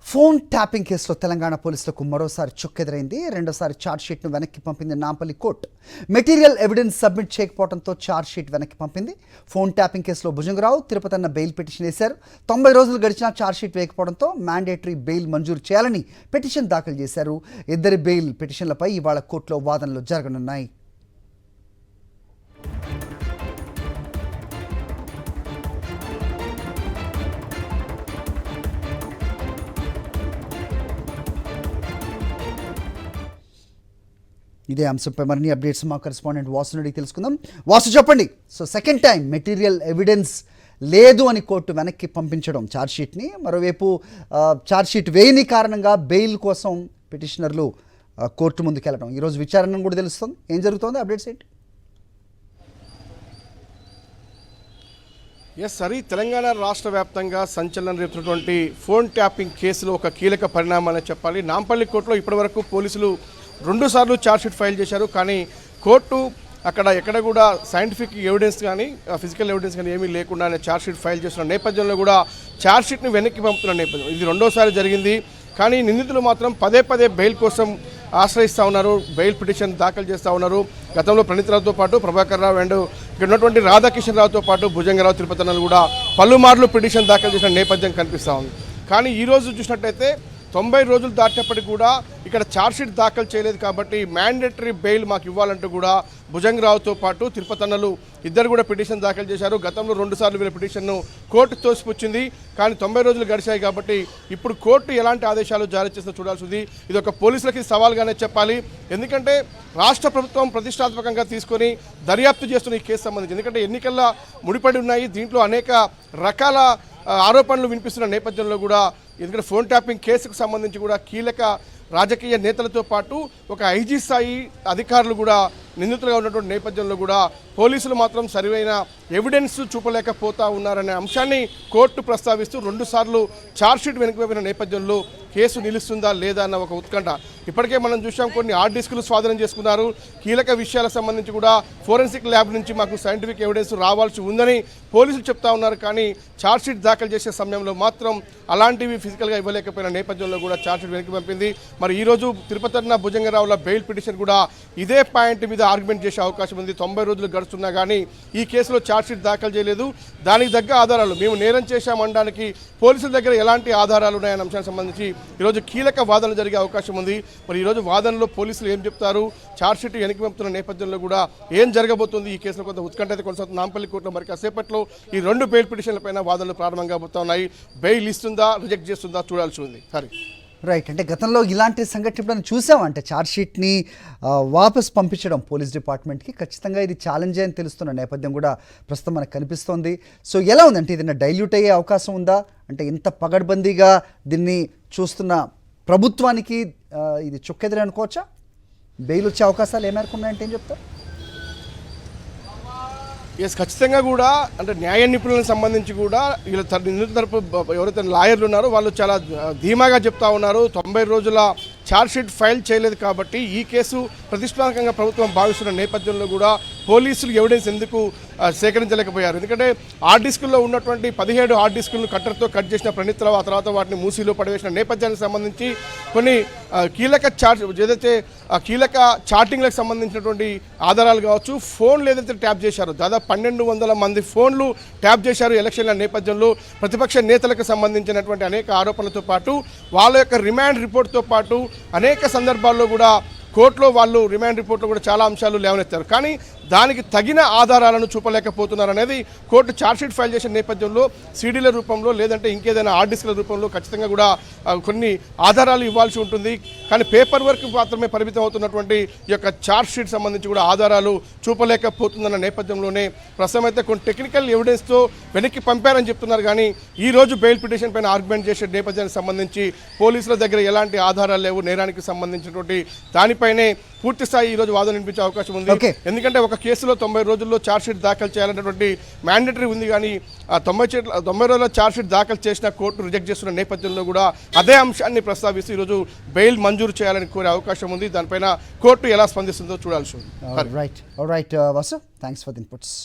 Phone tapping కేసులో తెలంగాణ పోలీసులకు మరోసారి చుక్కెదురైంది. రెండోసారి ఛార్జ్షీట్ను వెనక్కి పంపింది Nampally court. Material evidence submit చేయకపోవడంతో ఛార్జ్షీట్ వెనక్కి పంపింది. ఫోన్ ట్యాపింగ్ కేసులో భుజంగరావు, తిరుపతన్న బెయిల్ పిటిషన్ వేశారు. 90 రోజులు గడిచినా ఛార్జ్షీట్ వేయకపోవడంతో మ్యాండేటరీ బెయిల్ మంజూరు చేయాలని పిటిషన్ దాఖలు చేశారు. ఇద్దరి బెయిల్ పిటిషన్లపై ఇవాళ కోర్టులో వాదనలు జరగనున్నాయి. ఇదే అంశంపై మరిన్ని అప్డేట్స్ మా కరెస్పాండెంట్ వాసు నుండి తెలుసుకుందాం. వాసు, చెప్పండి. So second time material evidence లేదు అని కోర్టు వెనక్కి పంపించడం ఛార్జ్షీట్ని, మరోవైపు ఛార్జ్షీట్ వేయని కారణంగా బెయిల్ కోసం పిటిషనర్లు కోర్టు ముందుకెళ్ళడం, ఈరోజు విచారణ కూడా తెలుస్తుంది. ఏం జరుగుతుంది, అప్డేట్స్ ఏంటి? సరే, తెలంగాణ రాష్ట్ర వ్యాప్తంగా సంచలనం రేపుతున్నటువంటి ఫోన్ ట్యాపింగ్ కేసులో ఒక కీలక పరిణామాలని చెప్పాలి. నాంపల్లి కోర్టులో ఇప్పటివరకు పోలీసులు 2 సార్లు ఛార్జ్షీట్ ఫైల్ చేశారు. కానీ కోర్టు ఎక్కడ కూడా సైంటిఫిక్ ఎవిడెన్స్ కానీ ఫిజికల్ ఎవిడెన్స్ కానీ ఏమీ లేకుండానే ఛార్జ్షీట్ ఫైల్ చేస్తున్న నేపథ్యంలో కూడా ఛార్జ్షీట్ని వెనక్కి పంపుతున్న నేపథ్యం ఇది 2వసారి జరిగింది. కానీ నిందితులు మాత్రం పదే బెయిల్ కోసం ఆశ్రయిస్తూ ఉన్నారు, బెయిల్ పిటిషన్ దాఖలు చేస్తూ ఉన్నారు. గతంలో ప్రణీత్రావుతో పాటు ప్రభాకర్ రావు అండ్ ఇక్కడ ఉన్నటువంటి రాధాకిషన్ రావుతో పాటు భుజంగరావు, తిరుపతన్నలు కూడా పలుమార్లు పిటిషన్ దాఖలు చేసిన నేపథ్యం కనిపిస్తూ ఉంది. కానీ ఈరోజు చూసినట్టయితే 90 రోజులు దాటినప్పటికీ కూడా ఇక్కడ ఛార్జ్షీట్ దాఖలు చేయలేదు కాబట్టి మ్యాండేటరీ బెయిల్ మాకు ఇవ్వాలంటూ కూడా భుజంగరావుతో పాటు తిరుపతన్నలు ఇద్దరు కూడా పిటిషన్ దాఖలు చేశారు. గతంలో 2 సార్లు వీళ్ళ పిటిషన్ను కోర్టు తోసిపుచ్చింది. కానీ 90 రోజులు గడిచాయి కాబట్టి ఇప్పుడు కోర్టు ఎలాంటి ఆదేశాలు జారీ చేస్తుందో చూడాల్సి ఉంది. ఇది ఒక పోలీసులకి సవాల్గానే చెప్పాలి. ఎందుకంటే రాష్ట్ర ప్రభుత్వం ప్రతిష్టాత్మకంగా తీసుకొని దర్యాప్తు చేస్తున్న ఈ కేసు సంబంధించి, ఎందుకంటే ఎన్నికల్లో ముడిపడి ఉన్నాయి, దీంట్లో అనేక రకాల ఆరోపణలు వినిపిస్తున్న నేపథ్యంలో కూడా, ఎందుకంటే ఫోన్ ట్యాపింగ్ కేసుకు సంబంధించి కూడా కీలక రాజకీయ నేతలతో పాటు ఒక ఐజీ స్థాయి అధికారులు కూడా నిందితులుగా ఉన్నటువంటి నేపథ్యంలో కూడా పోలీసులు మాత్రం సరైన ఎవిడెన్స్ చూపలేకపోతా ఉన్నారనే అంశాన్ని కోర్టు ప్రస్తావిస్తూ 2 సార్లు ఛార్జ్షీట్ వెనుకబడిన నేపథ్యంలో కేసు నిలుస్తుందా లేదా అన్న ఒక ఉత్కంఠ. ఇప్పటికే మనం చూసాం, కొన్ని హార్డ్ డిస్కులు స్వాధీనం చేసుకున్నారు. కీలక విషయాలకు సంబంధించి కూడా ఫోరెన్సిక్ ల్యాబ్ నుంచి మాకు సైంటిఫిక్ ఎవిడెన్స్ రావాల్సి ఉందని పోలీసులు చెప్తా ఉన్నారు. కానీ ఛార్జ్షీట్ దాఖలు చేసే సమయంలో మాత్రం అలాంటివి ఫిజికల్గా ఇవ్వలేకపోయిన నేపథ్యంలో కూడా ఛార్జ్షీట్ వెనక్కి పంపింది. మరి ఈరోజు తిరుపతన్న భుజంగరావుల బెయిల్ పిటిషన్ కూడా ఇదే పాయింట్ మీద ఆర్గ్యుమెంట్ చేసే అవకాశం ఉంది. 90 రోజులు గడుస్తున్నా కానీ ఈ కేసులో ఛార్జ్షీట్ దాఖలు చేయలేదు. దానికి తగ్గ ఆధారాలు, మేము నేరం చేశామనడానికి పోలీసుల దగ్గర ఎలాంటి ఆధారాలు ఉన్నాయనే అంశానికి సంబంధించి ఈరోజు కీలక వాదనలు జరిగే అవకాశం ఉంది. మరి ఈరోజు వాదనలో పోలీసులు ఏం చెప్తారు, ఛార్జ్షీట్ వెనక్కి పంపుతున్న నేపథ్యంలో కూడా ఏం జరగబోతుంది, ఈ కేసులో కొంత ఉత్కంఠ అయితే కొనసాగుతుంది. నాంపల్లి కోర్టులో మరి కాసేపట్లో ఈ 2 బెయిల్ పిటిషన్లపైన వాదనలు ప్రారంభం కాబోతా ఉన్నాయి. బెయిల్ ఇస్తుందా, రిజెక్ట్ చేస్తుందా చూడాల్సి ఉంది. సరే, రైట్. అంటే గతంలో ఇలాంటి సంఘటన చూసామంటే ఛార్జ్షీట్ని వాపస్ పంపించడం పోలీస్ డిపార్ట్మెంట్కి ఖచ్చితంగా ఇది ఛాలెంజ్ అని తెలుస్తున్న నేపథ్యం కూడా ప్రస్తుతం మనకు కనిపిస్తోంది. సో ఎలా ఉందంటే ఏదైనా డైల్యూట్ అయ్యే అవకాశం ఉందా? అంటే ఇంత పగడ్బందీగా దీన్ని చూస్తున్న ప్రభుత్వానికి ఇది చుక్కెదిరి అనుకోవచ్చా? బెయిల్ వచ్చే అవకాశాలు ఏ మేరకు ఉన్నాయంటే ఏం చెప్తారు? ఖచ్చితంగా కూడా, అంటే న్యాయ నిపుణులకు సంబంధించి కూడా వీళ్ళ నిందితుల తరపు ఎవరైతే లాయర్లు ఉన్నారో వాళ్ళు చాలా ధీమాగా చెప్తా ఉన్నారు. 90 రోజుల ఛార్జ్షీట్ ఫైల్ చేయలేదు కాబట్టి ఈ కేసు ప్రతిష్టాత్మకంగా ప్రభుత్వం భావిస్తున్న నేపథ్యంలో కూడా పోలీసులు ఎవిడెన్స్ ఎందుకు సేకరించలేకపోయారు? ఎందుకంటే హార్డ్ డిస్కుల్లో ఉన్నటువంటి 17 హార్డ్ డిస్కులను కట్టర్తో కట్ చేసిన ప్రణీత్రావు, ఆ తర్వాత వాటిని మూసీలో పడవేసిన నేపథ్యానికి సంబంధించి కొన్ని కీలక ఏదైతే కీలక చాటింగ్లకు సంబంధించినటువంటి ఆధారాలు కావచ్చు, ఫోన్లు ఏదైతే ట్యాప్ చేశారో దాదాపు 1200 మంది ఫోన్లు ట్యాప్ చేశారు ఎలక్షన్ల నేపథ్యంలో. ప్రతిపక్ష నేతలకు సంబంధించినటువంటి అనేక ఆరోపణలతో పాటు వాళ్ళ యొక్క రిమాండ్ రిపోర్ట్తో పాటు అనేక సందర్భాల్లో కూడా కోర్టులో వాళ్ళు రిమాండ్ రిపోర్ట్లో కూడా చాలా అంశాలు లేవనెత్తారు. కానీ దానికి తగిన ఆధారాలను చూపలేకపోతున్నారు అనేది కోర్టు ఛార్జ్షీట్ ఫైల్ చేసిన నేపథ్యంలో సీడీల రూపంలో లేదంటే ఇంకేదైనా హార్డ్ డిస్క్ల రూపంలో ఖచ్చితంగా కూడా కొన్ని ఆధారాలు ఇవ్వాల్సి ఉంటుంది. కానీ పేపర్ వర్క్ మాత్రమే పరిమితం అవుతున్నటువంటి ఈ యొక్క ఛార్జ్షీట్ సంబంధించి కూడా ఆధారాలు చూపలేకపోతుందన్న నేపథ్యంలోనే ప్రస్తుతం అయితే కొన్ని టెక్నికల్ ఎవిడెన్స్తో వెనక్కి పంపారని చెప్తున్నారు. కానీ ఈరోజు బెయిల్ పిటిషన్ పైన ఆర్గ్యుమెంట్ చేసే నేపథ్యానికి సంబంధించి పోలీసుల దగ్గర ఎలాంటి ఆధారాలు లేవు, నేరానికి సంబంధించినటువంటి దానిపైనే పూర్తి స్థాయి ఈరోజు వాదన వినిపించే అవకాశం ఉంది. ఎందుకంటే ఒక కేసులో 90 రోజుల్లో ఛార్జ్షీట్ దాఖలు చేయాలనేటువంటి మ్యాండేటరీ ఉంది. కానీ 90 రోజుల ఛార్జ్షీట్ దాఖలు చేసిన కోర్టు రిజెక్ట్ చేస్తున్న నేపథ్యంలో కూడా అదే అంశాన్ని ప్రస్తావిస్తూ ఈరోజు బెయిల్ మంజూరు చేయాలని కోరే అవకాశం ఉంది. దానిపైన కోర్టు ఎలా స్పందిస్తుందో చూడాల్సి ఉంది. Right, Vasu, thanks for the inputs.